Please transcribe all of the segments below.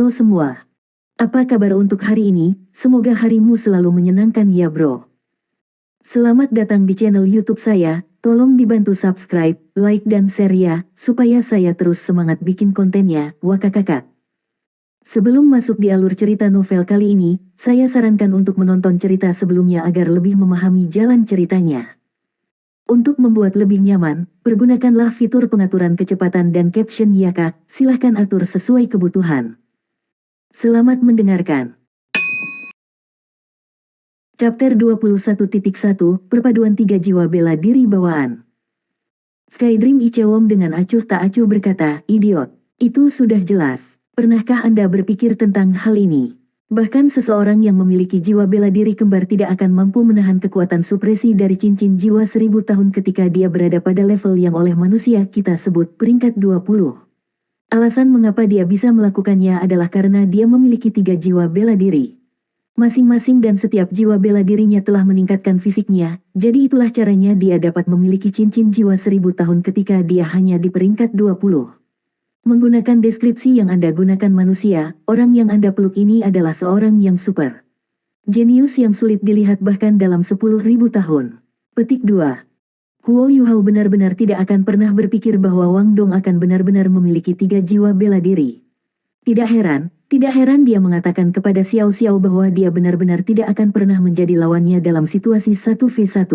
Halo semua. Apa kabar untuk hari ini? Semoga harimu selalu menyenangkan ya bro. Selamat datang di channel YouTube saya. Tolong dibantu subscribe, like dan share ya, supaya saya terus semangat bikin kontennya. Wakakakak. Sebelum masuk di alur cerita novel kali ini, saya sarankan untuk menonton cerita sebelumnya agar lebih memahami jalan ceritanya. Untuk membuat lebih nyaman, pergunakanlah fitur pengaturan kecepatan dan caption ya kak, silahkan atur sesuai kebutuhan. Selamat mendengarkan. Chapter 21.1, Perpaduan 3 Jiwa Bela Diri Bawaan. Skydream Ichewom dengan acuh tak acuh berkata, idiot. Itu sudah jelas. Pernahkah Anda berpikir tentang hal ini? Bahkan seseorang yang memiliki jiwa bela diri kembar tidak akan mampu menahan kekuatan supresi dari cincin jiwa 1000 tahun ketika dia berada pada level yang oleh manusia kita sebut peringkat 20. Alasan mengapa dia bisa melakukannya adalah karena dia memiliki 3 jiwa bela diri. Masing-masing dan setiap jiwa bela dirinya telah meningkatkan fisiknya, jadi itulah caranya dia dapat memiliki cincin jiwa 1000 tahun ketika dia hanya di peringkat 20. Menggunakan deskripsi yang Anda gunakan manusia, orang yang Anda peluk ini adalah seorang yang super. Jenius yang sulit dilihat bahkan dalam 10.000 tahun. Petik 2. Huo Yuhao benar-benar tidak akan pernah berpikir bahwa Wang Dong akan benar-benar memiliki 3 jiwa bela diri. Tidak heran dia mengatakan kepada Xiao Xiao bahwa dia benar-benar tidak akan pernah menjadi lawannya dalam situasi 1v1.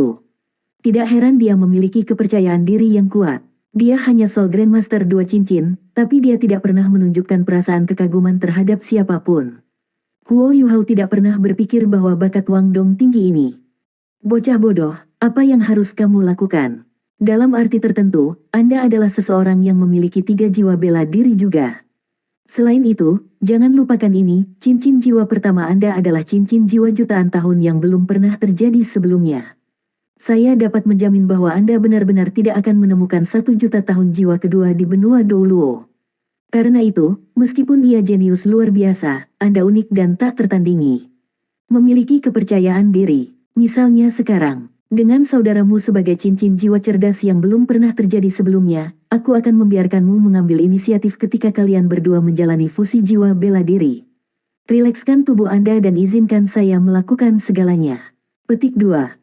Tidak heran dia memiliki kepercayaan diri yang kuat. Dia hanya Soul Grandmaster 2 cincin, tapi dia tidak pernah menunjukkan perasaan kekaguman terhadap siapapun. Huo Yuhao tidak pernah berpikir bahwa bakat Wang Dong tinggi ini. Bocah bodoh, apa yang harus kamu lakukan? Dalam arti tertentu, Anda adalah seseorang yang memiliki 3 jiwa bela diri juga. Selain itu, jangan lupakan ini, cincin jiwa pertama Anda adalah cincin jiwa jutaan tahun yang belum pernah terjadi sebelumnya. Saya dapat menjamin bahwa Anda benar-benar tidak akan menemukan 1 juta tahun jiwa kedua di benua Douluo. Karena itu, meskipun ia jenius luar biasa, Anda unik dan tak tertandingi. Memiliki kepercayaan diri. Misalnya sekarang, dengan saudaramu sebagai cincin jiwa cerdas yang belum pernah terjadi sebelumnya, aku akan membiarkanmu mengambil inisiatif ketika kalian berdua menjalani fusi jiwa bela diri. Rilekskan tubuh Anda dan izinkan saya melakukan segalanya. Petik 2.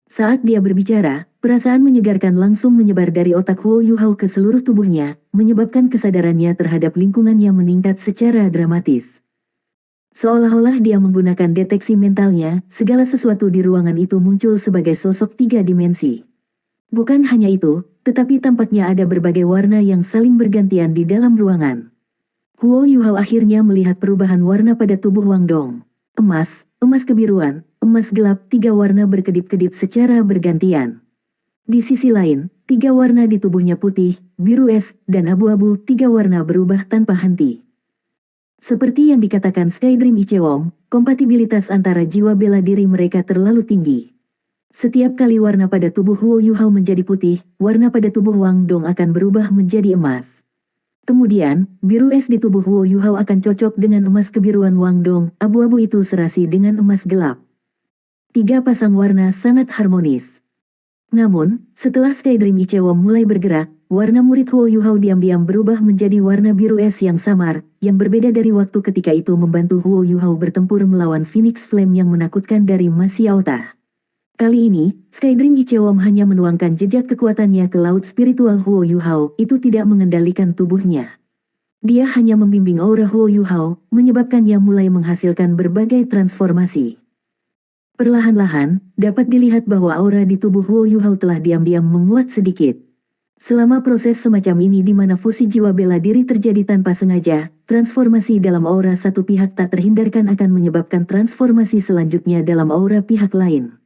Saat dia berbicara, perasaan menyegarkan langsung menyebar dari otak Huo Yuhao ke seluruh tubuhnya, menyebabkan kesadarannya terhadap lingkungannya meningkat secara dramatis. Seolah-olah dia menggunakan deteksi mentalnya, segala sesuatu di ruangan itu muncul sebagai sosok 3 dimensi. Bukan hanya itu, tetapi tampaknya ada berbagai warna yang saling bergantian di dalam ruangan. Huo Yuhao akhirnya melihat perubahan warna pada tubuh Wang Dong. Emas, emas kebiruan, emas gelap, 3 warna berkedip-kedip secara bergantian. Di sisi lain, 3 warna di tubuhnya putih, biru es, dan abu-abu, 3 warna berubah tanpa henti. Seperti yang dikatakan Skydream Ichewom, kompatibilitas antara jiwa bela diri mereka terlalu tinggi. Setiap kali warna pada tubuh Huo Yuhao menjadi putih, warna pada tubuh Wang Dong akan berubah menjadi emas. Kemudian, biru es di tubuh Huo Yuhao akan cocok dengan emas kebiruan Wang Dong, abu-abu itu serasi dengan emas gelap. 3 pasang warna sangat harmonis. Namun, setelah Skydream Ichewom mulai bergerak, warna murid Huo Yuhao diam-diam berubah menjadi warna biru es yang samar, yang berbeda dari waktu ketika itu membantu Huo Yuhao bertempur melawan Phoenix Flame yang menakutkan dari Ma Xiaota. Kali ini, Skydream Ichewom hanya menuangkan jejak kekuatannya ke laut spiritual Huo Yuhao, itu tidak mengendalikan tubuhnya. Dia hanya membimbing aura Huo Yuhao, menyebabkannya mulai menghasilkan berbagai transformasi. Perlahan-lahan, dapat dilihat bahwa aura di tubuh Huo Yuhao telah diam-diam menguat sedikit. Selama proses semacam ini di mana fusi jiwa bela diri terjadi tanpa sengaja, transformasi dalam aura satu pihak tak terhindarkan akan menyebabkan transformasi selanjutnya dalam aura pihak lain.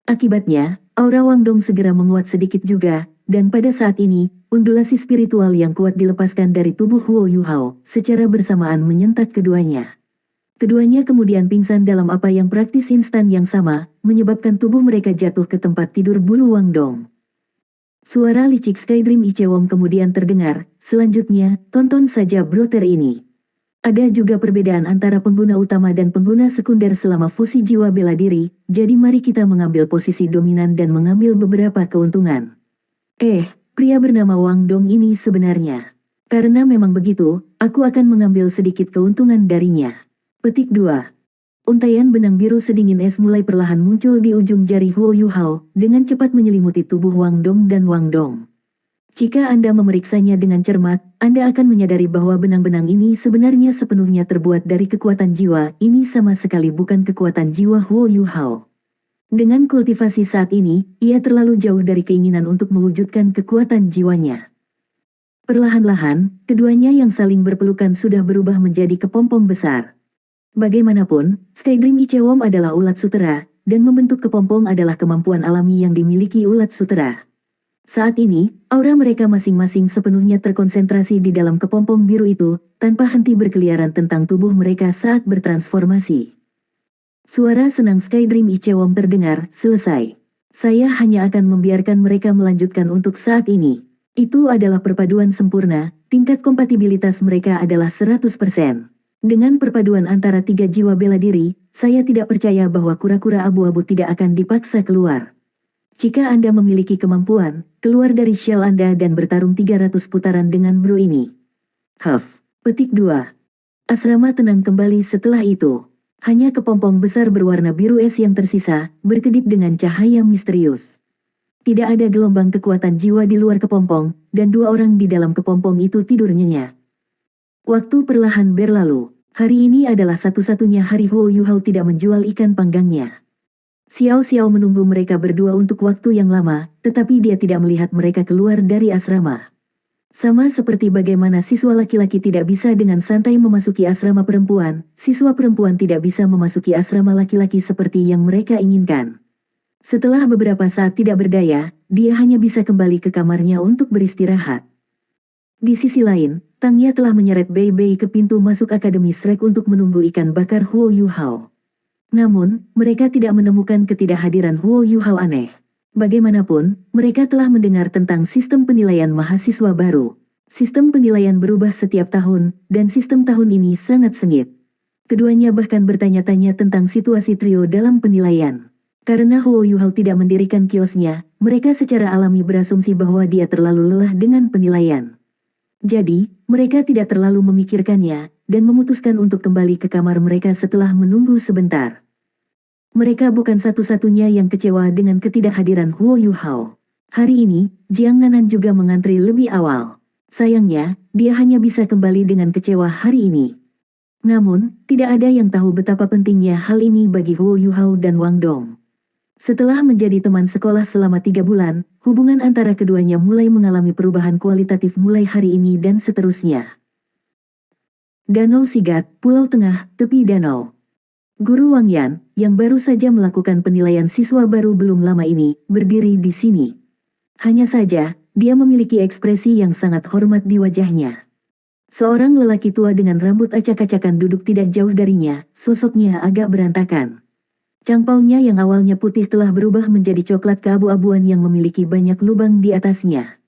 Akibatnya, aura Wang Dong segera menguat sedikit juga, dan pada saat ini, undulasi spiritual yang kuat dilepaskan dari tubuh Huo Yuhao, secara bersamaan menyentak keduanya. Keduanya kemudian pingsan dalam apa yang praktis instan yang sama, menyebabkan tubuh mereka jatuh ke tempat tidur bulu Wang Dong. Suara licik Skydream Ichewom kemudian terdengar, selanjutnya, tonton saja browser ini. Ada juga perbedaan antara pengguna utama dan pengguna sekunder selama fusi jiwa bela diri, jadi mari kita mengambil posisi dominan dan mengambil beberapa keuntungan. Pria bernama Wang Dong ini sebenarnya. Karena memang begitu, aku akan mengambil sedikit keuntungan darinya. Petik 2. Untaian benang biru sedingin es mulai perlahan muncul di ujung jari Huo Yuhao, dengan cepat menyelimuti tubuh Wang Dong dan Wang Dong. Jika Anda memeriksanya dengan cermat, Anda akan menyadari bahwa benang-benang ini sebenarnya sepenuhnya terbuat dari kekuatan jiwa. Ini sama sekali bukan kekuatan jiwa Huo Yuhao. Dengan kultivasi saat ini, ia terlalu jauh dari keinginan untuk mewujudkan kekuatan jiwanya. Perlahan-lahan, keduanya yang saling berpelukan sudah berubah menjadi kepompong besar. Bagaimanapun, Skydream Ichewom adalah ulat sutera, dan membentuk kepompong adalah kemampuan alami yang dimiliki ulat sutera. Saat ini, aura mereka masing-masing sepenuhnya terkonsentrasi di dalam kepompong biru itu, tanpa henti berkeliaran tentang tubuh mereka saat bertransformasi. Suara senang Skydream Ichewom terdengar, selesai. Saya hanya akan membiarkan mereka melanjutkan untuk saat ini. Itu adalah perpaduan sempurna, tingkat kompatibilitas mereka adalah 100%. Dengan perpaduan antara 3 jiwa bela diri, saya tidak percaya bahwa kura-kura abu-abu tidak akan dipaksa keluar. Jika Anda memiliki kemampuan, keluar dari shell Anda dan bertarung 300 putaran dengan bro ini. Petik 2. Asrama tenang kembali setelah itu. Hanya kepompong besar berwarna biru es yang tersisa, berkedip dengan cahaya misterius. Tidak ada gelombang kekuatan jiwa di luar kepompong, dan 2 orang di dalam kepompong itu tidur nyenyak. Waktu perlahan berlalu. Hari ini adalah satu-satunya hari Huo Yuhao tidak menjual ikan panggangnya. Xiao Xiao menunggu mereka berdua untuk waktu yang lama, tetapi dia tidak melihat mereka keluar dari asrama. Sama seperti bagaimana siswa laki-laki tidak bisa dengan santai memasuki asrama perempuan, siswa perempuan tidak bisa memasuki asrama laki-laki seperti yang mereka inginkan. Setelah beberapa saat tidak berdaya, dia hanya bisa kembali ke kamarnya untuk beristirahat. Di sisi lain, Tangya telah menyeret Bei Bei ke pintu masuk Akademi Shrek untuk menunggu ikan bakar Huo Yuhao. Namun, mereka tidak menemukan ketidakhadiran Huo Yuhao aneh. Bagaimanapun, mereka telah mendengar tentang sistem penilaian mahasiswa baru. Sistem penilaian berubah setiap tahun, dan sistem tahun ini sangat sengit. Keduanya bahkan bertanya-tanya tentang situasi trio dalam penilaian. Karena Huo Yuhao tidak mendirikan kiosnya, mereka secara alami berasumsi bahwa dia terlalu lelah dengan penilaian. Jadi, mereka tidak terlalu memikirkannya, dan memutuskan untuk kembali ke kamar mereka setelah menunggu sebentar. Mereka bukan satu-satunya yang kecewa dengan ketidakhadiran Huo Yuhao. Hari ini, Jiang Nanan juga mengantri lebih awal. Sayangnya, dia hanya bisa kembali dengan kecewa hari ini. Namun, tidak ada yang tahu betapa pentingnya hal ini bagi Huo Yuhao dan Wang Dong. Setelah menjadi teman sekolah selama 3 bulan, hubungan antara keduanya mulai mengalami perubahan kualitatif mulai hari ini dan seterusnya. Danau Sigat, Pulau Tengah, tepi danau. Guru Wang Yan, yang baru saja melakukan penilaian siswa baru belum lama ini, berdiri di sini. Hanya saja, dia memiliki ekspresi yang sangat hormat di wajahnya. Seorang lelaki tua dengan rambut acak-acakan duduk tidak jauh darinya, sosoknya agak berantakan. Cangpaunya yang awalnya putih telah berubah menjadi coklat keabu-abuan yang memiliki banyak lubang di atasnya.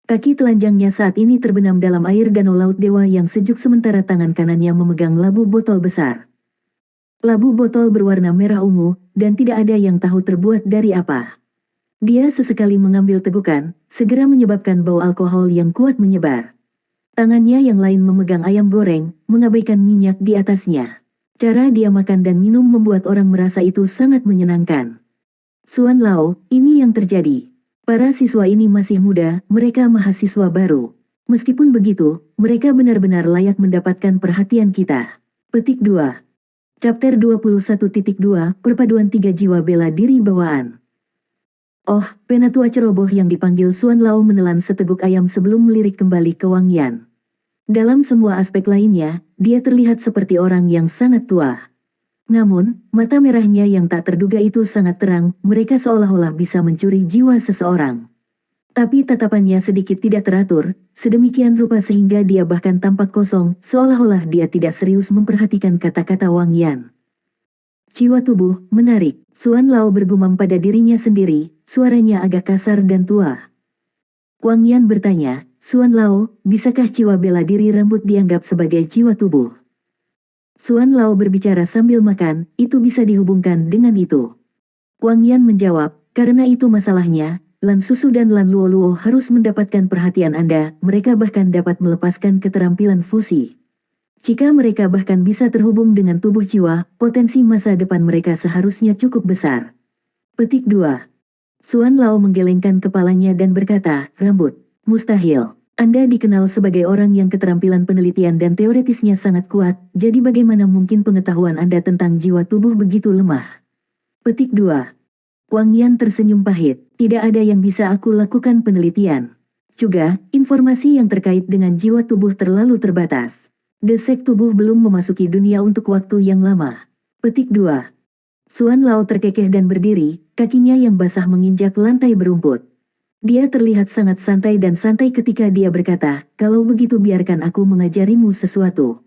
Kaki telanjangnya saat ini terbenam dalam air danau laut dewa yang sejuk sementara tangan kanannya memegang labu botol besar. Labu botol berwarna merah ungu, dan tidak ada yang tahu terbuat dari apa. Dia sesekali mengambil tegukan, segera menyebabkan bau alkohol yang kuat menyebar. Tangannya yang lain memegang ayam goreng, mengabaikan minyak di atasnya. Cara dia makan dan minum membuat orang merasa itu sangat menyenangkan. Suan Lao, ini yang terjadi. Para siswa ini masih muda, mereka mahasiswa baru. Meskipun begitu, mereka benar-benar layak mendapatkan perhatian kita. Petik 2. Chapter 21.2, Perpaduan 3 Jiwa Bela Diri Bawaan. Oh, penatua ceroboh yang dipanggil Suan Lao menelan seteguk ayam sebelum melirik kembali ke Wang Yan. Dalam semua aspek lainnya, dia terlihat seperti orang yang sangat tua. Namun, mata merahnya yang tak terduga itu sangat terang, mereka seolah-olah bisa mencuri jiwa seseorang. Tapi tatapannya sedikit tidak teratur, sedemikian rupa sehingga dia bahkan tampak kosong, seolah-olah dia tidak serius memperhatikan kata-kata Wang Yan. Jiwa tubuh, menarik, Suan Lao bergumam pada dirinya sendiri, suaranya agak kasar dan tua. Wang Yan bertanya, Suan Lao, bisakah jiwa bela diri rambut dianggap sebagai jiwa tubuh? Suan Lao berbicara sambil makan, itu bisa dihubungkan dengan itu. Wang Yan menjawab, karena itu masalahnya, Lan Susu dan Lan Luoluo harus mendapatkan perhatian Anda, mereka bahkan dapat melepaskan keterampilan fusi. Jika mereka bahkan bisa terhubung dengan tubuh jiwa, potensi masa depan mereka seharusnya cukup besar. Petik 2. Xuan Lao menggelengkan kepalanya dan berkata, rambut, mustahil. Anda dikenal sebagai orang yang keterampilan penelitian dan teoretisnya sangat kuat, jadi bagaimana mungkin pengetahuan Anda tentang jiwa tubuh begitu lemah? Petik 2. Wang Yan tersenyum pahit, tidak ada yang bisa aku lakukan penelitian. Juga, informasi yang terkait dengan jiwa tubuh terlalu terbatas. Desek tubuh belum memasuki dunia untuk waktu yang lama. Petik 2. Xuan Lao terkekeh dan berdiri, kakinya yang basah menginjak lantai berumput. Dia terlihat sangat santai dan santai ketika dia berkata, kalau begitu biarkan aku mengajarimu sesuatu.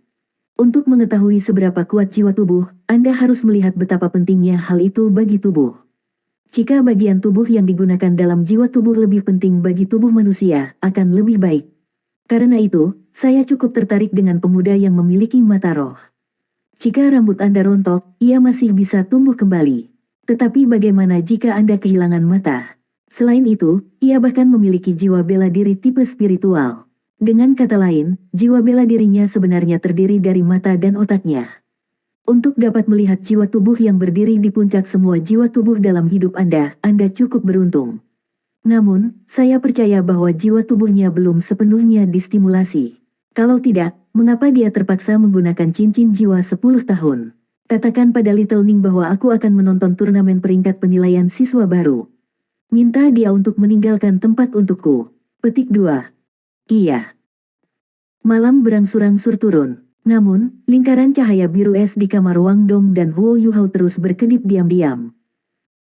Untuk mengetahui seberapa kuat jiwa tubuh, Anda harus melihat betapa pentingnya hal itu bagi tubuh. Jika bagian tubuh yang digunakan dalam jiwa tubuh lebih penting bagi tubuh manusia, akan lebih baik. Karena itu, saya cukup tertarik dengan pemuda yang memiliki mata roh. Jika rambut Anda rontok, ia masih bisa tumbuh kembali. Tetapi bagaimana jika Anda kehilangan mata? Selain itu, ia bahkan memiliki jiwa bela diri tipe spiritual. Dengan kata lain, jiwa bela dirinya sebenarnya terdiri dari mata dan otaknya. Untuk dapat melihat jiwa tubuh yang berdiri di puncak semua jiwa tubuh dalam hidup Anda cukup beruntung. Namun, saya percaya bahwa jiwa tubuhnya belum sepenuhnya distimulasi. Kalau tidak, mengapa dia terpaksa menggunakan cincin jiwa 10 tahun? Katakan pada Little Ning bahwa aku akan menonton turnamen peringkat penilaian siswa baru. Minta dia untuk meninggalkan tempat untukku. Petik 2. Iya. Malam berangsur-angsur turun. Namun, lingkaran cahaya biru es di kamar Wang Dong dan Huo Yuhao terus berkedip diam-diam.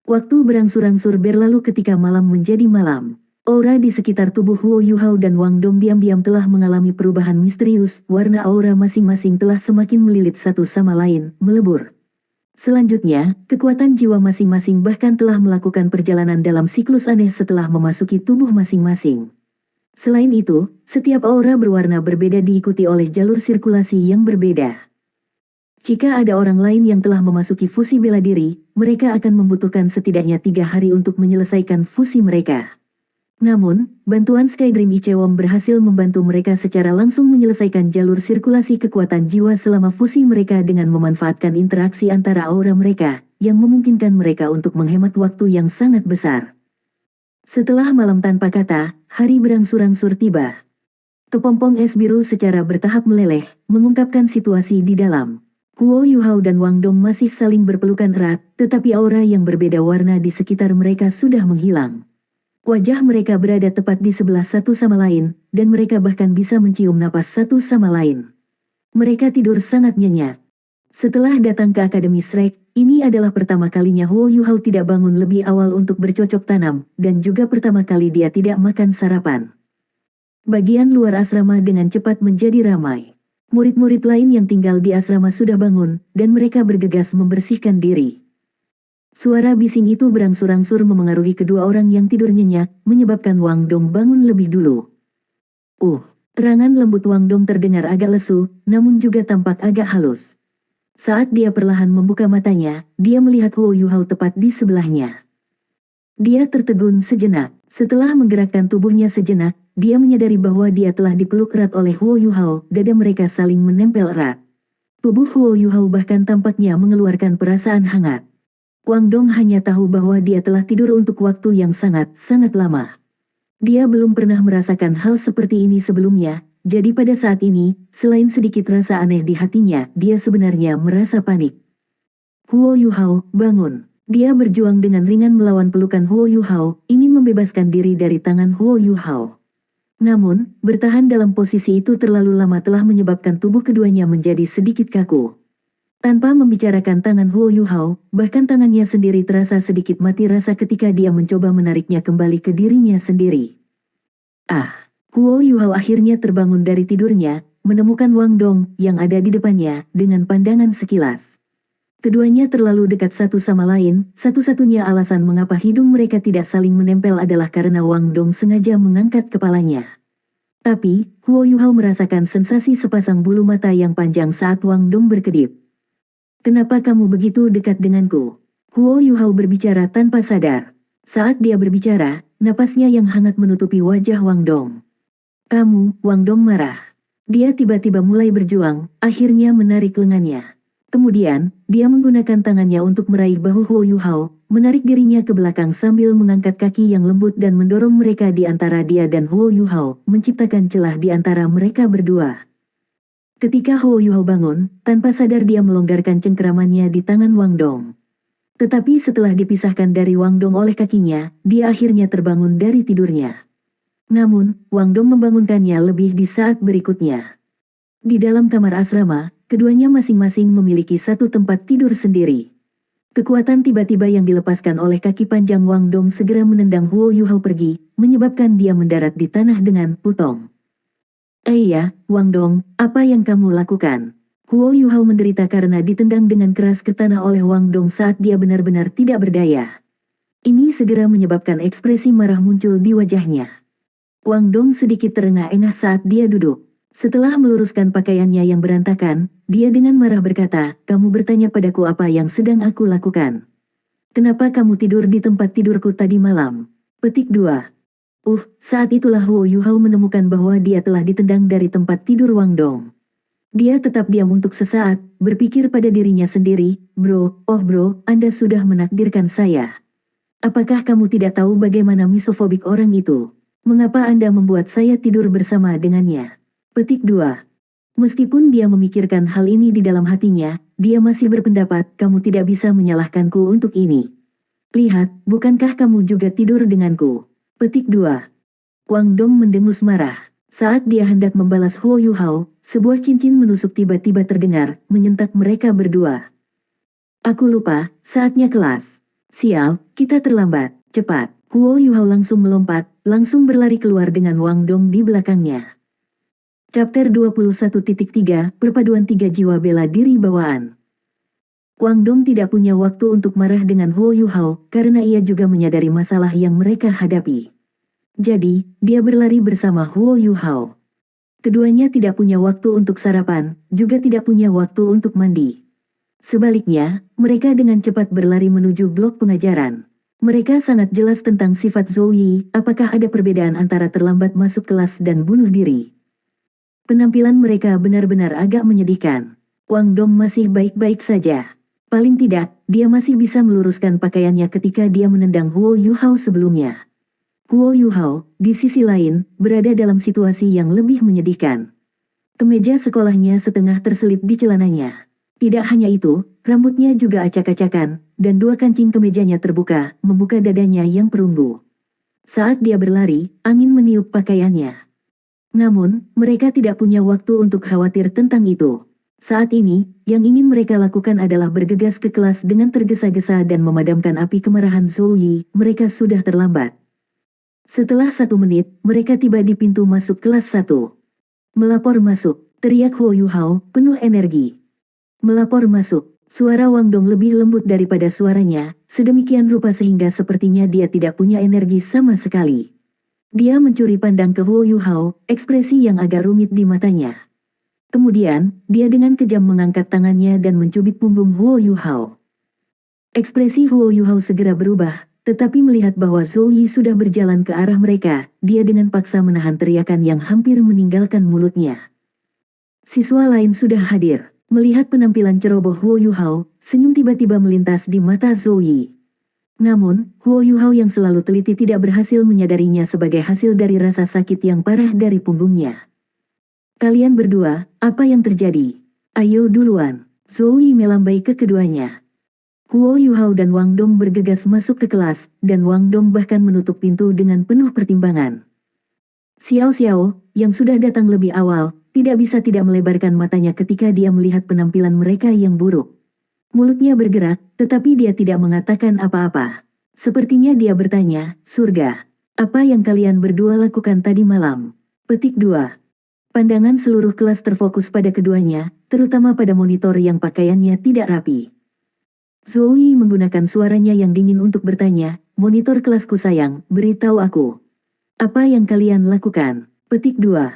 Waktu berangsur-angsur berlalu ketika malam menjadi malam. Aura di sekitar tubuh Huo Yuhao dan Wang Dong diam-diam telah mengalami perubahan misterius, warna aura masing-masing telah semakin melilit satu sama lain, melebur. Selanjutnya, kekuatan jiwa masing-masing bahkan telah melakukan perjalanan dalam siklus aneh setelah memasuki tubuh masing-masing. Selain itu, setiap aura berwarna berbeda diikuti oleh jalur sirkulasi yang berbeda. Jika ada orang lain yang telah memasuki fusi bela diri, mereka akan membutuhkan setidaknya 3 hari untuk menyelesaikan fusi mereka. Namun, bantuan Skydream Icewom berhasil membantu mereka secara langsung menyelesaikan jalur sirkulasi kekuatan jiwa selama fusi mereka dengan memanfaatkan interaksi antara aura mereka, yang memungkinkan mereka untuk menghemat waktu yang sangat besar. Setelah malam tanpa kata, hari berangsur-angsur tiba. Kepompong es biru secara bertahap meleleh, mengungkapkan situasi di dalam. Huo Yuhao dan Wang Dong masih saling berpelukan erat, tetapi aura yang berbeda warna di sekitar mereka sudah menghilang. Wajah mereka berada tepat di sebelah satu sama lain, dan mereka bahkan bisa mencium napas satu sama lain. Mereka tidur sangat nyenyak. Setelah datang ke Akademi Shrek, ini adalah pertama kalinya Huo Yuhao tidak bangun lebih awal untuk bercocok tanam, dan juga pertama kali dia tidak makan sarapan. Bagian luar asrama dengan cepat menjadi ramai. Murid-murid lain yang tinggal di asrama sudah bangun, dan mereka bergegas membersihkan diri. Suara bising itu berangsur-angsur memengaruhi kedua orang yang tidur nyenyak, menyebabkan Wang Dong bangun lebih dulu. Terangan lembut Wang Dong terdengar agak lesu, namun juga tampak agak halus. Saat dia perlahan membuka matanya, dia melihat Huo Yuhao tepat di sebelahnya. Dia tertegun sejenak. Setelah menggerakkan tubuhnya sejenak, dia menyadari bahwa dia telah dipeluk erat oleh Huo Yuhao, dada mereka saling menempel erat. Tubuh Huo Yuhao bahkan tampaknya mengeluarkan perasaan hangat. Wang Dong hanya tahu bahwa dia telah tidur untuk waktu yang sangat lama. Dia belum pernah merasakan hal seperti ini sebelumnya. Jadi pada saat ini, selain sedikit rasa aneh di hatinya, dia sebenarnya merasa panik. Huo Yuhao, bangun. Dia berjuang dengan ringan melawan pelukan Huo Yuhao, ingin membebaskan diri dari tangan Huo Yuhao. Namun, bertahan dalam posisi itu terlalu lama telah menyebabkan tubuh keduanya menjadi sedikit kaku. Tanpa membicarakan tangan Huo Yuhao, bahkan tangannya sendiri terasa sedikit mati rasa ketika dia mencoba menariknya kembali ke dirinya sendiri. Huo Yuhao akhirnya terbangun dari tidurnya, menemukan Wang Dong yang ada di depannya dengan pandangan sekilas. Keduanya terlalu dekat satu sama lain, satu-satunya alasan mengapa hidung mereka tidak saling menempel adalah karena Wang Dong sengaja mengangkat kepalanya. Tapi, Huo Yuhao merasakan sensasi sepasang bulu mata yang panjang saat Wang Dong berkedip. Kenapa kamu begitu dekat denganku? Huo Yuhao berbicara tanpa sadar. Saat dia berbicara, napasnya yang hangat menutupi wajah Wang Dong. Kamu, Wang Dong marah. Dia tiba-tiba mulai berjuang, akhirnya menarik lengannya. Kemudian, dia menggunakan tangannya untuk meraih bahu Huo Yuhao, menarik dirinya ke belakang sambil mengangkat kaki yang lembut dan mendorong mereka di antara dia dan Huo Yuhao, menciptakan celah di antara mereka berdua. Ketika Huo Yuhao bangun, tanpa sadar dia melonggarkan cengkeramannya di tangan Wang Dong. Tetapi setelah dipisahkan dari Wang Dong oleh kakinya, dia akhirnya terbangun dari tidurnya. Namun, Wang Dong membangunkannya lebih di saat berikutnya. Di dalam kamar asrama, keduanya masing-masing memiliki satu tempat tidur sendiri. Kekuatan tiba-tiba yang dilepaskan oleh kaki panjang Wang Dong segera menendang Huo Yuhao pergi, menyebabkan dia mendarat di tanah dengan putong. Ya, Wang Dong, apa yang kamu lakukan? Huo Yuhao menderita karena ditendang dengan keras ke tanah oleh Wang Dong saat dia benar-benar tidak berdaya. Ini segera menyebabkan ekspresi marah muncul di wajahnya. Wang Dong sedikit terengah-engah saat dia duduk. Setelah meluruskan pakaiannya yang berantakan, dia dengan marah berkata, "Kamu bertanya padaku apa yang sedang aku lakukan. Kenapa kamu tidur di tempat tidurku tadi malam?" Petik 2. Saat itulah Huo Yuhao menemukan bahwa dia telah ditendang dari tempat tidur Wang Dong. Dia tetap diam untuk sesaat, berpikir pada dirinya sendiri, bro, Anda sudah menakdirkan saya. Apakah kamu tidak tahu bagaimana misofobik orang itu? Mengapa Anda membuat saya tidur bersama dengannya? Petik 2. Meskipun dia memikirkan hal ini di dalam hatinya, dia masih berpendapat kamu tidak bisa menyalahkanku untuk ini. Lihat, bukankah kamu juga tidur denganku? Petik 2. Wang Dong mendengus marah. Saat dia hendak membalas Huo Yuhao, sebuah cincin menusuk tiba-tiba terdengar, menyentak mereka berdua. Aku lupa, saatnya kelas. Sial, kita terlambat, cepat. Huo Yuhao langsung melompat, langsung berlari keluar dengan Wang Dong di belakangnya. Chapter 21.3, Perpaduan 3 Jiwa Bela Diri Bawaan. Wang Dong tidak punya waktu untuk marah dengan Huo Yuhao, karena ia juga menyadari masalah yang mereka hadapi. Jadi, dia berlari bersama Huo Yuhao. Keduanya tidak punya waktu untuk sarapan, juga tidak punya waktu untuk mandi. Sebaliknya, mereka dengan cepat berlari menuju blok pengajaran. Mereka sangat jelas tentang sifat Zhou Yi, apakah ada perbedaan antara terlambat masuk kelas dan bunuh diri. Penampilan mereka benar-benar agak menyedihkan. Wang Dong masih baik-baik saja. Paling tidak, dia masih bisa meluruskan pakaiannya ketika dia menendang Huo Yuhao sebelumnya. Huo Yuhao, di sisi lain, berada dalam situasi yang lebih menyedihkan. Kemeja sekolahnya setengah terselip di celananya. Tidak hanya itu, rambutnya juga acak-acakan, dan dua kancing kemejanya terbuka, membuka dadanya yang perunggu. Saat dia berlari, angin meniup pakaiannya. Namun, mereka tidak punya waktu untuk khawatir tentang itu. Saat ini, yang ingin mereka lakukan adalah bergegas ke kelas dengan tergesa-gesa dan memadamkan api kemarahan Zhou Yi. Mereka sudah terlambat. Setelah 1 menit, mereka tiba di pintu masuk kelas 1. Melapor masuk, teriak Huo Yuhao, penuh energi. Melapor masuk, suara Wang Dong lebih lembut daripada suaranya, sedemikian rupa sehingga sepertinya dia tidak punya energi sama sekali. Dia mencuri pandang ke Huo Yuhao, ekspresi yang agak rumit di matanya. Kemudian, dia dengan kejam mengangkat tangannya dan mencubit punggung Huo Yuhao. Ekspresi Huo Yuhao segera berubah, tetapi melihat bahwa Zhou Yi sudah berjalan ke arah mereka, dia dengan paksa menahan teriakan yang hampir meninggalkan mulutnya. Siswa lain sudah hadir. Melihat penampilan ceroboh Huo Yuhao, senyum tiba-tiba melintas di mata Zhou Yi. Namun, Huo Yuhao yang selalu teliti tidak berhasil menyadarinya sebagai hasil dari rasa sakit yang parah dari punggungnya. Kalian berdua, apa yang terjadi? Ayo duluan. Zhou Yi melambai ke keduanya. Huo Yuhao dan Wang Dong bergegas masuk ke kelas, dan Wang Dong bahkan menutup pintu dengan penuh pertimbangan. Xiao Xiao, yang sudah datang lebih awal, tidak bisa tidak melebarkan matanya ketika dia melihat penampilan mereka yang buruk. Mulutnya bergerak, tetapi dia tidak mengatakan apa-apa. Sepertinya dia bertanya, surga. Apa yang kalian berdua lakukan tadi malam? Petik 2. Pandangan seluruh kelas terfokus pada keduanya, terutama pada monitor yang pakaiannya tidak rapi. Zhou Yi menggunakan suaranya yang dingin untuk bertanya, monitor kelasku sayang, beritahu aku. Apa yang kalian lakukan? Petik 2.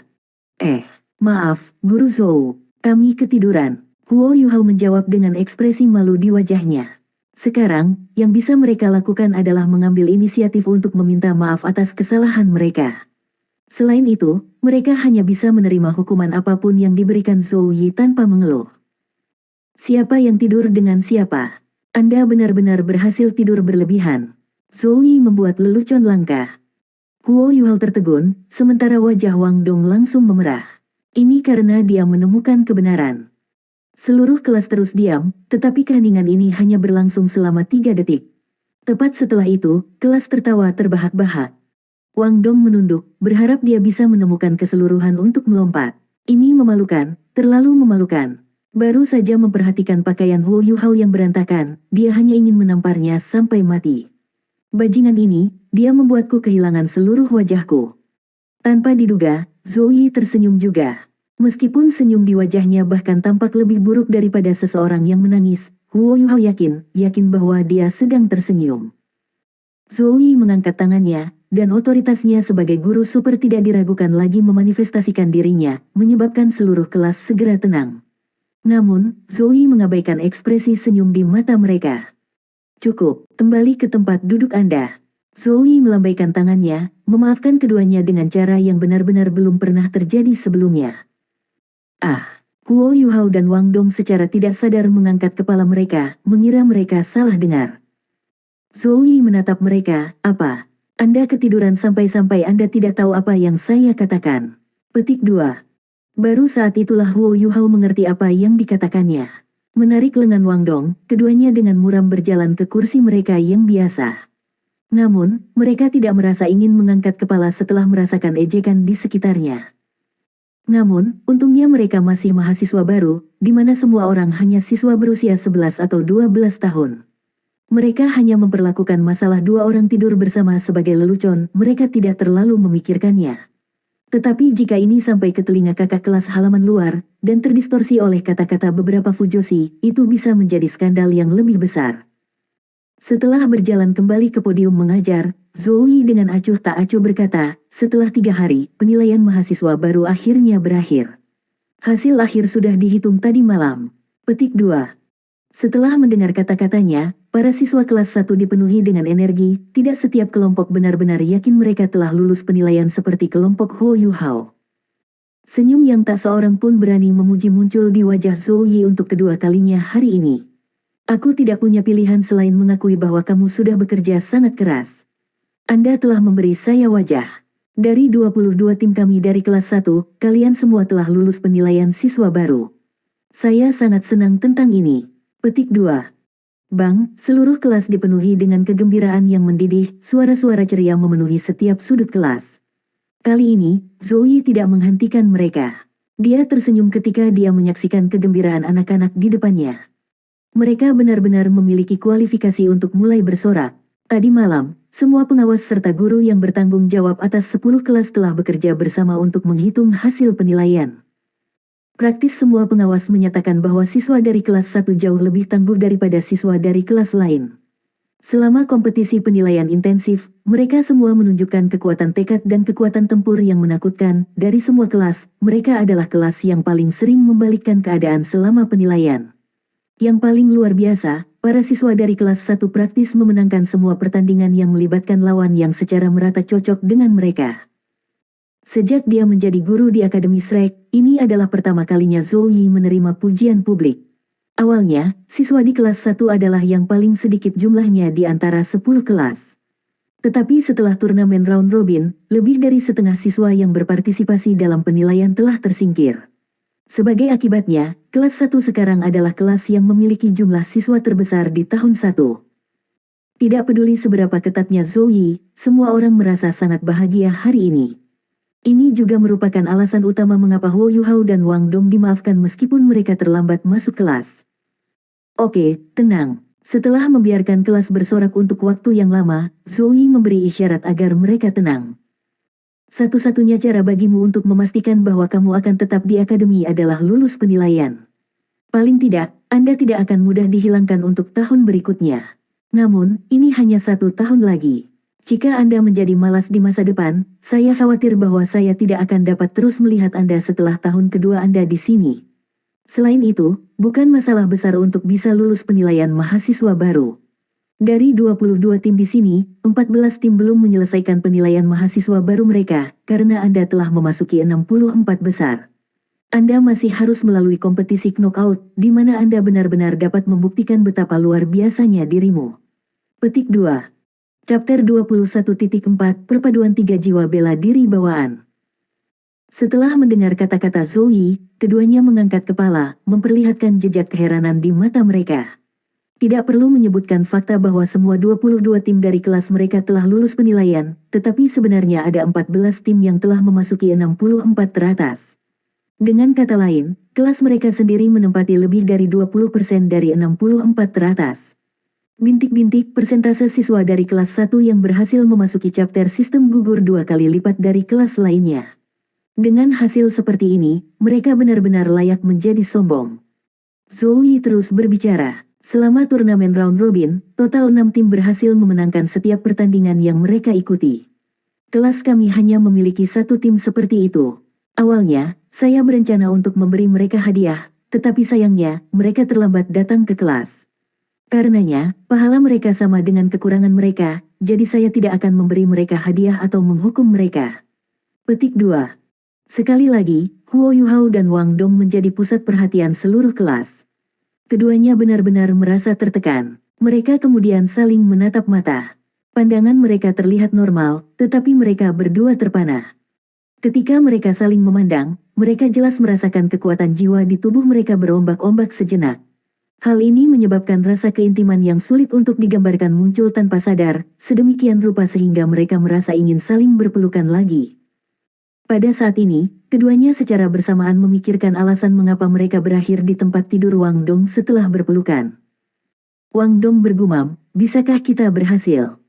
Maaf, Guru Zhou, kami ketiduran. Huo Yuhao menjawab dengan ekspresi malu di wajahnya. Sekarang, yang bisa mereka lakukan adalah mengambil inisiatif untuk meminta maaf atas kesalahan mereka. Selain itu, mereka hanya bisa menerima hukuman apapun yang diberikan Zhou Yi tanpa mengeluh. Siapa yang tidur dengan siapa? Anda benar-benar berhasil tidur berlebihan. Zhou Yi membuat lelucon langkah. Huo Yuhao tertegun, sementara wajah Wang Dong langsung memerah. Ini karena dia menemukan kebenaran. Seluruh kelas terus diam, tetapi keheningan ini hanya berlangsung selama 3 detik. Tepat setelah itu, kelas tertawa terbahak-bahak. Wang Dong menunduk, berharap dia bisa menemukan keseluruhan untuk melompat. Ini memalukan, terlalu memalukan. Baru saja memperhatikan pakaian Huo Yuhao yang berantakan, dia hanya ingin menamparnya sampai mati. Bajingan ini, dia membuatku kehilangan seluruh wajahku. Tanpa diduga, Zhou Yi tersenyum juga. Meskipun senyum di wajahnya bahkan tampak lebih buruk daripada seseorang yang menangis, Huo Yuhao yakin bahwa dia sedang tersenyum. Zhou Yi mengangkat tangannya, dan otoritasnya sebagai guru super tidak diragukan lagi memanifestasikan dirinya, menyebabkan seluruh kelas segera tenang. Namun, Zhou Yi mengabaikan ekspresi senyum di mata mereka. Cukup, kembali ke tempat duduk Anda. Zhou Yi melambaikan tangannya, memaafkan keduanya dengan cara yang benar-benar belum pernah terjadi sebelumnya. Huo Yuhao dan Wang Dong secara tidak sadar mengangkat kepala mereka, mengira mereka salah dengar. Zhou Yi menatap mereka, apa? Anda ketiduran sampai-sampai Anda tidak tahu apa yang saya katakan. Petik 2. Baru saat itulah Huo Yuhao mengerti apa yang dikatakannya. Menarik lengan Wang Dong, keduanya dengan muram berjalan ke kursi mereka yang biasa. Namun, mereka tidak merasa ingin mengangkat kepala setelah merasakan ejekan di sekitarnya. Namun, untungnya mereka masih mahasiswa baru, di mana semua orang hanya siswa berusia 11 atau 12 tahun. Mereka hanya memperlakukan masalah 2 orang tidur bersama sebagai lelucon, mereka tidak terlalu memikirkannya. Tetapi jika ini sampai ke telinga kakak kelas halaman luar, dan terdistorsi oleh kata-kata beberapa fujoshi, itu bisa menjadi skandal yang lebih besar. Setelah berjalan kembali ke podium mengajar, Zhou Yi dengan acuh tak acuh berkata, setelah 3 hari, penilaian mahasiswa baru akhirnya berakhir. Hasil akhir sudah dihitung tadi malam. Petik 2. Setelah mendengar kata-katanya, para siswa kelas 1 dipenuhi dengan energi, tidak setiap kelompok benar-benar yakin mereka telah lulus penilaian seperti kelompok Huo Yuhao. Senyum yang tak seorang pun berani memuji muncul di wajah Zhou Yi untuk kedua kalinya hari ini. Aku tidak punya pilihan selain mengakui bahwa kamu sudah bekerja sangat keras. Anda telah memberi saya wajah. Dari 22 tim kami dari kelas 1, kalian semua telah lulus penilaian siswa baru. Saya sangat senang tentang ini. Petik 2. Bang, seluruh kelas dipenuhi dengan kegembiraan yang mendidih, suara-suara ceria memenuhi setiap sudut kelas. Kali ini, Zhou Yi tidak menghentikan mereka. Dia tersenyum ketika dia menyaksikan kegembiraan anak-anak di depannya. Mereka benar-benar memiliki kualifikasi untuk mulai bersorak. Tadi malam, semua pengawas serta guru yang bertanggung jawab atas 10 kelas telah bekerja bersama untuk menghitung hasil penilaian. Praktis semua pengawas menyatakan bahwa siswa dari kelas 1 jauh lebih tangguh daripada siswa dari kelas lain. Selama kompetisi penilaian intensif, mereka semua menunjukkan kekuatan tekad dan kekuatan tempur yang menakutkan. Dari semua kelas, mereka adalah kelas yang paling sering membalikkan keadaan selama penilaian. Yang paling luar biasa, para siswa dari kelas 1 praktis memenangkan semua pertandingan yang melibatkan lawan yang secara merata cocok dengan mereka. Sejak dia menjadi guru di Akademi Shrek, ini adalah pertama kalinya Zhou Yi menerima pujian publik. Awalnya, siswa di kelas 1 adalah yang paling sedikit jumlahnya di antara 10 kelas. Tetapi setelah turnamen round robin, lebih dari setengah siswa yang berpartisipasi dalam penilaian telah tersingkir. Sebagai akibatnya, kelas 1 sekarang adalah kelas yang memiliki jumlah siswa terbesar di tahun 1. Tidak peduli seberapa ketatnya Zhou Yi, semua orang merasa sangat bahagia hari ini. Ini juga merupakan alasan utama mengapa Huo Yuhao dan Wang Dong dimaafkan meskipun mereka terlambat masuk kelas. Oke, tenang. Setelah membiarkan kelas bersorak untuk waktu yang lama, Zhou Yi memberi isyarat agar mereka tenang. Satu-satunya cara bagimu untuk memastikan bahwa kamu akan tetap di akademi adalah lulus penilaian. Paling tidak, Anda tidak akan mudah dihilangkan untuk tahun berikutnya. Namun, ini hanya 1 tahun lagi. Jika Anda menjadi malas di masa depan, saya khawatir bahwa saya tidak akan dapat terus melihat Anda setelah tahun kedua Anda di sini. Selain itu, bukan masalah besar untuk bisa lulus penilaian mahasiswa baru. Dari 22 tim di sini, 14 tim belum menyelesaikan penilaian mahasiswa baru mereka, karena Anda telah memasuki 64 besar. Anda masih harus melalui kompetisi knockout, di mana Anda benar-benar dapat membuktikan betapa luar biasanya dirimu. Petik 2. Chapter 21.4 Perpaduan 3 Jiwa Bela Diri Bawaan. Setelah mendengar kata-kata Zoe, keduanya mengangkat kepala, memperlihatkan jejak keheranan di mata mereka. Tidak perlu menyebutkan fakta bahwa semua 22 tim dari kelas mereka telah lulus penilaian, tetapi sebenarnya ada 14 tim yang telah memasuki 64 teratas. Dengan kata lain, kelas mereka sendiri menempati lebih dari 20% dari 64 teratas. Bintik-bintik persentase siswa dari kelas 1 yang berhasil memasuki chapter sistem gugur 2 kali lipat dari kelas lainnya. Dengan hasil seperti ini, mereka benar-benar layak menjadi sombong. Zoe terus berbicara. Selama turnamen round robin, total 6 tim berhasil memenangkan setiap pertandingan yang mereka ikuti. Kelas kami hanya memiliki satu tim seperti itu. Awalnya, saya berencana untuk memberi mereka hadiah, tetapi sayangnya, mereka terlambat datang ke kelas. Karenanya, pahala mereka sama dengan kekurangan mereka, jadi saya tidak akan memberi mereka hadiah atau menghukum mereka. Petik 2. Sekali lagi, Huo Yuhao dan Wang Dong menjadi pusat perhatian seluruh kelas. Keduanya benar-benar merasa tertekan. Mereka kemudian saling menatap mata. Pandangan mereka terlihat normal, tetapi mereka berdua terpana. Ketika mereka saling memandang, mereka jelas merasakan kekuatan jiwa di tubuh mereka berombak-ombak sejenak. Hal ini menyebabkan rasa keintiman yang sulit untuk digambarkan muncul tanpa sadar, sedemikian rupa sehingga mereka merasa ingin saling berpelukan lagi. Pada saat ini, keduanya secara bersamaan memikirkan alasan mengapa mereka berakhir di tempat tidur Wang Dong setelah berpelukan. Wang Dong bergumam, bisakah kita berhasil?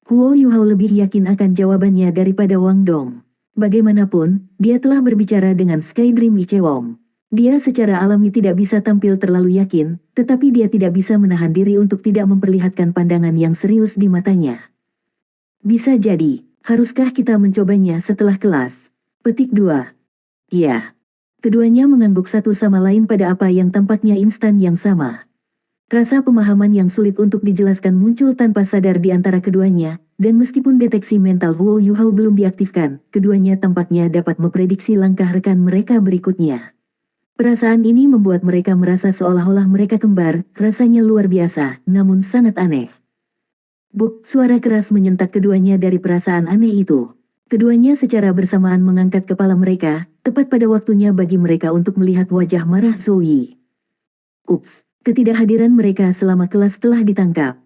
Huo Yuhao lebih yakin akan jawabannya daripada Wang Dong. Bagaimanapun, dia telah berbicara dengan Sky Dream Ichewom. Dia secara alami tidak bisa tampil terlalu yakin, tetapi dia tidak bisa menahan diri untuk tidak memperlihatkan pandangan yang serius di matanya. Bisa jadi, haruskah kita mencobanya setelah kelas? Petik 2. Ya. Keduanya mengangguk satu sama lain pada apa yang tampaknya instan yang sama. Rasa pemahaman yang sulit untuk dijelaskan muncul tanpa sadar di antara keduanya, dan meskipun deteksi mental Huo Yuhao belum diaktifkan, keduanya tampaknya dapat memprediksi langkah rekan mereka berikutnya. Perasaan ini membuat mereka merasa seolah-olah mereka kembar, rasanya luar biasa, namun sangat aneh. Buk, suara keras menyentak keduanya dari perasaan aneh itu. Keduanya secara bersamaan mengangkat kepala mereka, tepat pada waktunya bagi mereka untuk melihat wajah marah Zoe. Ups, ketidakhadiran mereka selama kelas telah ditangkap.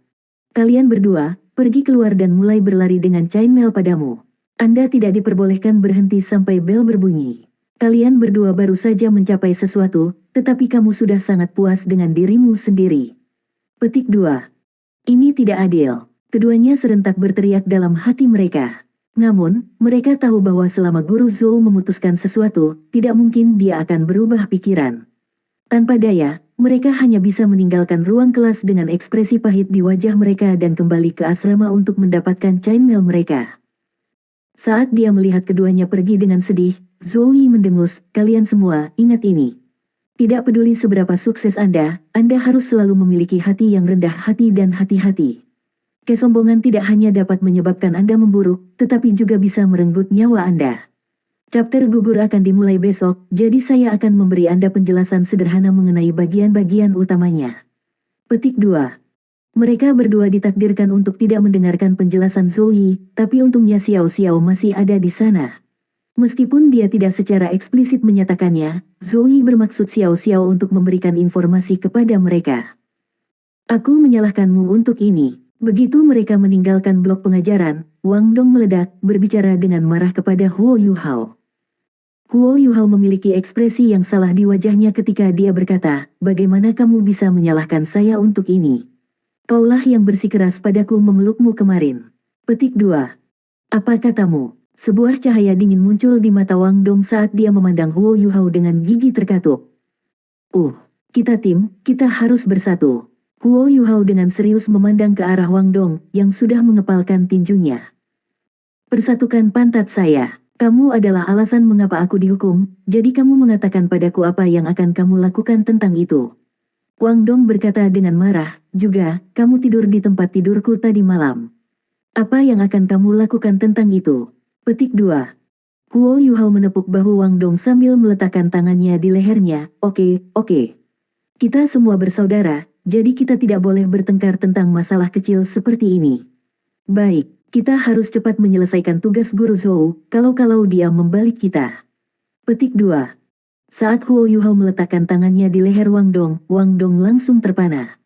Kalian berdua, pergi keluar dan mulai berlari dengan chainmail padamu. Anda tidak diperbolehkan berhenti sampai bel berbunyi. Kalian berdua baru saja mencapai sesuatu, tetapi kamu sudah sangat puas dengan dirimu sendiri. Petik 2. Ini tidak adil. Keduanya serentak berteriak dalam hati mereka. Namun, mereka tahu bahwa selama Guru Zhou memutuskan sesuatu, tidak mungkin dia akan berubah pikiran. Tanpa daya, mereka hanya bisa meninggalkan ruang kelas dengan ekspresi pahit di wajah mereka dan kembali ke asrama untuk mendapatkan chainmail mereka. Saat dia melihat keduanya pergi dengan sedih, Zoe mendengus, kalian semua, ingat ini. Tidak peduli seberapa sukses Anda harus selalu memiliki hati yang rendah hati dan hati-hati. Kesombongan tidak hanya dapat menyebabkan Anda memburuk, tetapi juga bisa merenggut nyawa Anda. Chapter gugur akan dimulai besok, jadi saya akan memberi Anda penjelasan sederhana mengenai bagian-bagian utamanya. Petik 2. Mereka berdua ditakdirkan untuk tidak mendengarkan penjelasan Zoe, tapi untungnya Xiao Xiao masih ada di sana. Meskipun dia tidak secara eksplisit menyatakannya, Zoe bermaksud Xiao Xiao untuk memberikan informasi kepada mereka. Aku menyalahkanmu untuk ini. Begitu mereka meninggalkan blok pengajaran, Wang Dong meledak, berbicara dengan marah kepada Huo Yuhao. Huo Yuhao memiliki ekspresi yang salah di wajahnya ketika dia berkata, bagaimana kamu bisa menyalahkan saya untuk ini? Kaulah yang bersikeras padaku memelukmu kemarin. Petik 2. Apa katamu? Sebuah cahaya dingin muncul di mata Wang Dong saat dia memandang Huo Yuhao dengan gigi terkatup. Kita tim, kita harus bersatu. Huo Yuhao dengan serius memandang ke arah Wang Dong, yang sudah mengepalkan tinjunya. Persatukan pantat saya. Kamu adalah alasan mengapa aku dihukum, jadi kamu mengatakan padaku apa yang akan kamu lakukan tentang itu. Wang Dong berkata dengan marah, juga, kamu tidur di tempat tidurku tadi malam. Apa yang akan kamu lakukan tentang itu? Petik 2. Huo Yuhao menepuk bahu Wang Dong sambil meletakkan tangannya di lehernya, oke. Kita semua bersaudara, jadi kita tidak boleh bertengkar tentang masalah kecil seperti ini. Baik, kita harus cepat menyelesaikan tugas Guru Zhou, kalau dia membalik kita. Petik 2. Saat Huo Yuhao meletakkan tangannya di leher Wang Dong langsung terpana.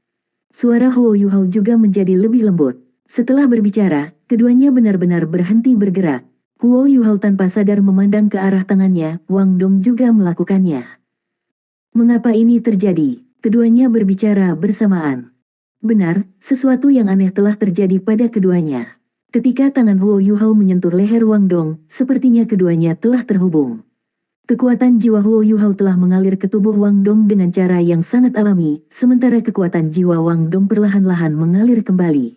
Suara Huo Yuhao juga menjadi lebih lembut. Setelah berbicara, keduanya benar-benar berhenti bergerak. Huo Yuhao tanpa sadar memandang ke arah tangannya, Wang Dong juga melakukannya. Mengapa ini terjadi? Keduanya berbicara bersamaan. Benar, sesuatu yang aneh telah terjadi pada keduanya. Ketika tangan Huo Yuhao menyentuh leher Wang Dong, sepertinya keduanya telah terhubung. Kekuatan jiwa Huo Yuhao telah mengalir ke tubuh Wang Dong dengan cara yang sangat alami, sementara kekuatan jiwa Wang Dong perlahan-lahan mengalir kembali.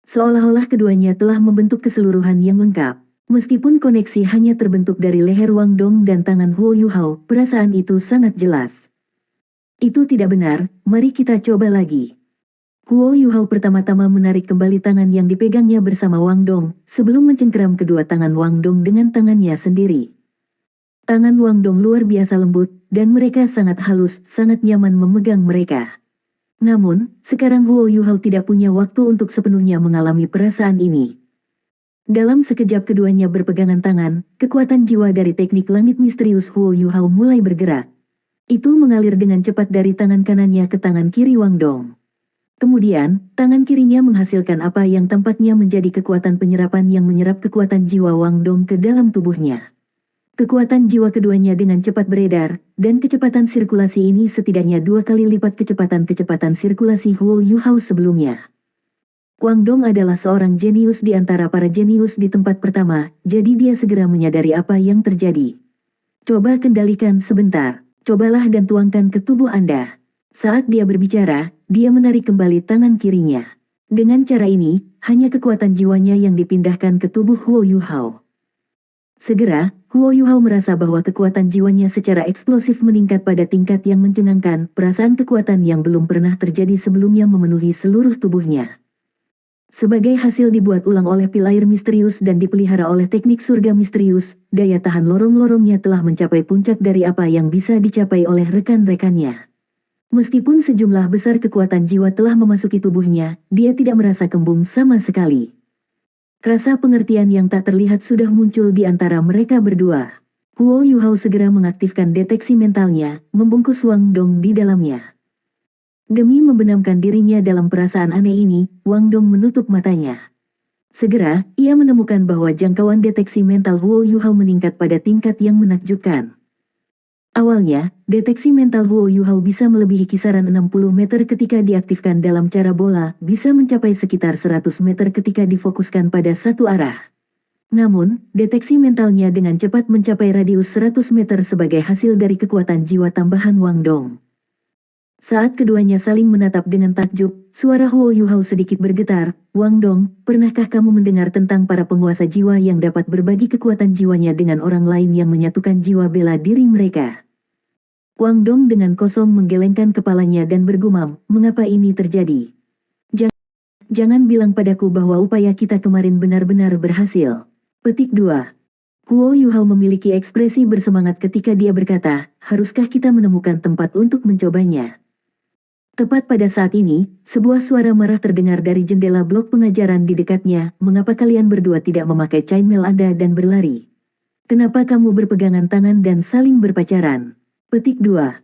Seolah-olah keduanya telah membentuk keseluruhan yang lengkap. Meskipun koneksi hanya terbentuk dari leher Wang Dong dan tangan Huo Yuhao, perasaan itu sangat jelas. Itu tidak benar, mari kita coba lagi. Huo Yuhao pertama-tama menarik kembali tangan yang dipegangnya bersama Wang Dong, sebelum mencengkeram kedua tangan Wang Dong dengan tangannya sendiri. Tangan Wang Dong luar biasa lembut, dan mereka sangat halus, sangat nyaman memegang mereka. Namun, sekarang Huo Yuhao tidak punya waktu untuk sepenuhnya mengalami perasaan ini. Dalam sekejap keduanya berpegangan tangan, kekuatan jiwa dari teknik langit misterius Huo Yuhao mulai bergerak. Itu mengalir dengan cepat dari tangan kanannya ke tangan kiri Wang Dong. Kemudian, tangan kirinya menghasilkan apa yang tampaknya menjadi kekuatan penyerapan yang menyerap kekuatan jiwa Wang Dong ke dalam tubuhnya. Kekuatan jiwa keduanya dengan cepat beredar, dan kecepatan sirkulasi ini setidaknya 2 kali lipat kecepatan sirkulasi Huo Yuhao sebelumnya. Wang Dong adalah seorang jenius di antara para jenius di tempat pertama, jadi dia segera menyadari apa yang terjadi. Coba kendalikan sebentar, cobalah dan tuangkan ke tubuh Anda. Saat dia berbicara, dia menarik kembali tangan kirinya. Dengan cara ini, hanya kekuatan jiwanya yang dipindahkan ke tubuh Huo Yuhao. Segera, Huo Yuhao merasa bahwa kekuatan jiwanya secara eksplosif meningkat pada tingkat yang mencengangkan, perasaan kekuatan yang belum pernah terjadi sebelumnya memenuhi seluruh tubuhnya. Sebagai hasil dibuat ulang oleh pil air misterius dan dipelihara oleh teknik surga misterius, daya tahan lorong-lorongnya telah mencapai puncak dari apa yang bisa dicapai oleh rekan-rekannya. Meskipun sejumlah besar kekuatan jiwa telah memasuki tubuhnya, dia tidak merasa kembung sama sekali. Rasa pengertian yang tak terlihat sudah muncul di antara mereka berdua. Huo Yuhao segera mengaktifkan deteksi mentalnya, membungkus Wang Dong di dalamnya. Demi membenamkan dirinya dalam perasaan aneh ini, Wang Dong menutup matanya. Segera, ia menemukan bahwa jangkauan deteksi mental Huo Yuhao meningkat pada tingkat yang menakjubkan. Awalnya, deteksi mental Huo Yuhao bisa melebihi kisaran 60 meter ketika diaktifkan dalam cara bola, bisa mencapai sekitar 100 meter ketika difokuskan pada satu arah. Namun, deteksi mentalnya dengan cepat mencapai radius 100 meter sebagai hasil dari kekuatan jiwa tambahan Wang Dong. Saat keduanya saling menatap dengan takjub, suara Huo Yuhao sedikit bergetar, Wang Dong, pernahkah kamu mendengar tentang para penguasa jiwa yang dapat berbagi kekuatan jiwanya dengan orang lain yang menyatukan jiwa bela diri mereka? Wang Dong dengan kosong menggelengkan kepalanya dan bergumam, mengapa ini terjadi? Jangan bilang padaku bahwa upaya kita kemarin benar-benar berhasil. Petik 2. Huo Yuhao memiliki ekspresi bersemangat ketika dia berkata, haruskah kita menemukan tempat untuk mencobanya? Tepat pada saat ini, sebuah suara marah terdengar dari jendela blok pengajaran di dekatnya, mengapa kalian berdua tidak memakai chainmail Anda dan berlari? Kenapa kamu berpegangan tangan dan saling berpacaran? Petik 2.